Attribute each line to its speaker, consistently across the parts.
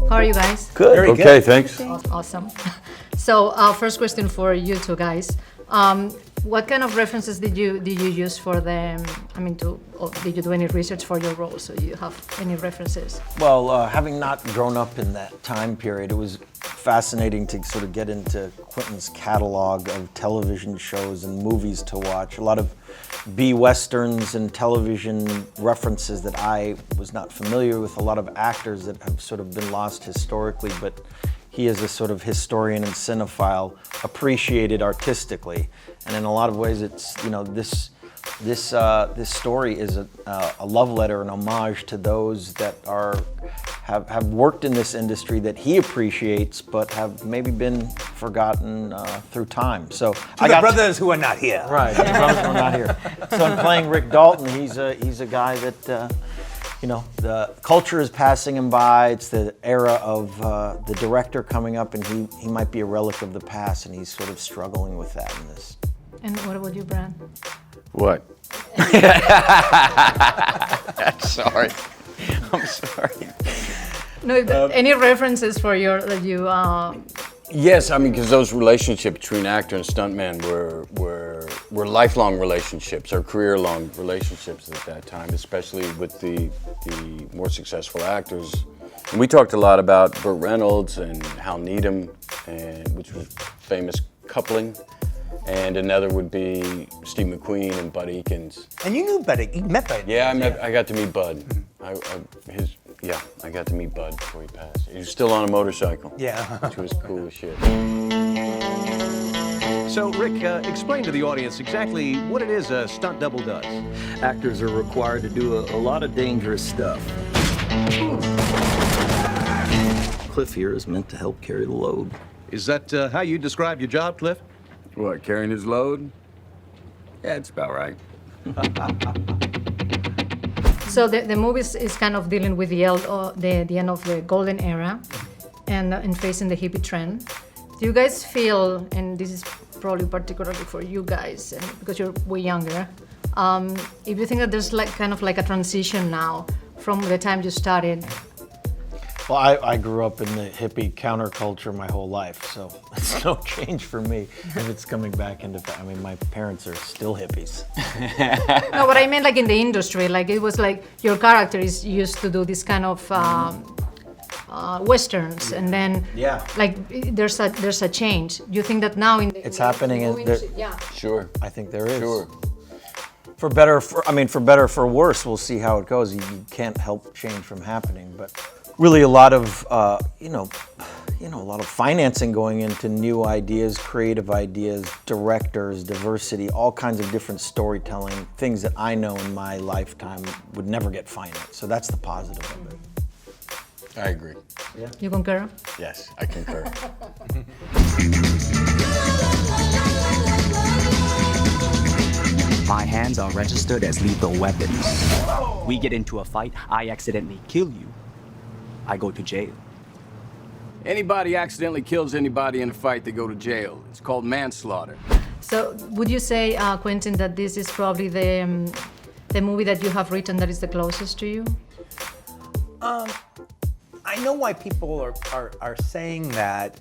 Speaker 1: How are you guys?
Speaker 2: Good.
Speaker 3: Very
Speaker 2: Okay,
Speaker 3: good.
Speaker 2: thanks.
Speaker 1: Awesome. So, first question for you two guys. What kind of references did you use for them? I mean, did you do any research for your role? So you have any references?
Speaker 3: Well, having not grown up in that time period, it was fascinating to sort of get into Quentin's catalog of television shows and movies to watch. A lot of B-westerns and television references that I was not familiar with. A lot of actors that have sort of been lost historically, but he, as a sort of historian and cinephile, appreciated artistically. And in a lot of ways, it's, you know, this story is a love letter, an homage to those that have worked in this industry that he appreciates, but have maybe been forgotten through time. So
Speaker 4: The brothers who are not here.
Speaker 3: Right, the brothers who are not here. So I'm playing Rick Dalton. He's a guy that, you know, the culture is passing him by. It's the era of the director coming up, and he might be a relic of the past, and he's sort of struggling with that in this.
Speaker 1: And what about you, Brad?
Speaker 2: What? Sorry. I'm sorry.
Speaker 1: No, any references for your that you?
Speaker 2: Yes, I mean, because those relationships between actor and stuntman were lifelong relationships, or career-long relationships at that time, especially with the more successful actors. And we talked a lot about Burt Reynolds and Hal Needham, which was famous coupling. And another would be Steve McQueen and Bud Ekins.
Speaker 4: And you knew Bud. You met Bud.
Speaker 2: Yeah, I got to meet Bud. I got to meet Bud before he passed. He was still on a motorcycle.
Speaker 4: Yeah.
Speaker 2: Which was cool as shit.
Speaker 5: So, Rick, explain to the audience exactly what it is a stunt double does.
Speaker 6: Actors are required to do a lot of dangerous stuff. Cliff here is meant to help carry the load.
Speaker 5: Is that how you describe your job, Cliff?
Speaker 7: What, carrying his load? Yeah, it's about right.
Speaker 1: So the movie is kind of dealing with the end of the golden era, and facing the hippie trend. Do you guys feel, and this is probably particularly for you guys, and because you're way younger, if you think that there's kind of a transition now from the time you started?
Speaker 3: Well, I grew up in the hippie counterculture my whole life, so it's no change for me if it's coming back into. I mean, my parents are still hippies.
Speaker 1: No, but I meant in the industry, it was your character is used to do this kind of westerns, and then there's a change. You think that now
Speaker 3: it's happening in
Speaker 1: yeah.
Speaker 2: Sure.
Speaker 3: I think there is.
Speaker 2: Sure.
Speaker 3: For better, for worse, we'll see how it goes. You can't help change from happening, but really a lot of a lot of financing going into new ideas, creative ideas, directors, diversity, all kinds of different storytelling, things that I know in my lifetime would never get financed. So that's the positive of it.
Speaker 2: I agree.
Speaker 3: Yeah.
Speaker 1: You concur?
Speaker 2: Yes, I concur.
Speaker 8: My hands are registered as lethal weapons. We get into a fight, I accidentally kill you, I go to jail.
Speaker 7: Anybody accidentally kills anybody in a fight, they go to jail. It's called manslaughter.
Speaker 1: So would you say, Quentin, that this is probably the movie that you have written that is the closest to you?
Speaker 4: I know why people are saying that.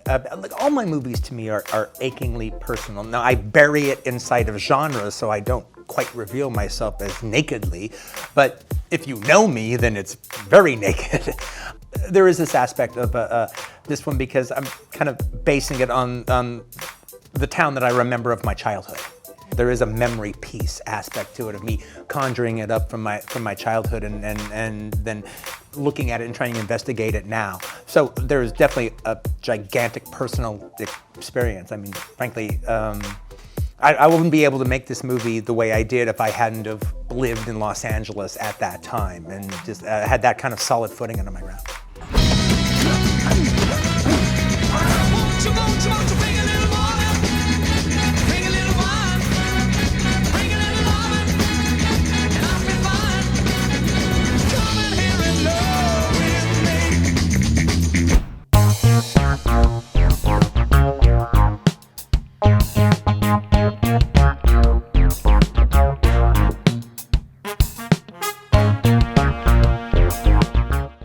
Speaker 4: All my movies to me are achingly personal. Now, I bury it inside of genres, so I don't quite reveal myself as nakedly. But if you know me, then it's very naked. There is this aspect of this one because I'm kind of basing it on the town that I remember of my childhood. There is a memory piece aspect to it of me conjuring it up from my childhood and then looking at it and trying to investigate it now. So there is definitely a gigantic personal experience. I mean, frankly, I wouldn't be able to make this movie the way I did if I hadn't have lived in Los Angeles at that time and just had that kind of solid footing under my ground.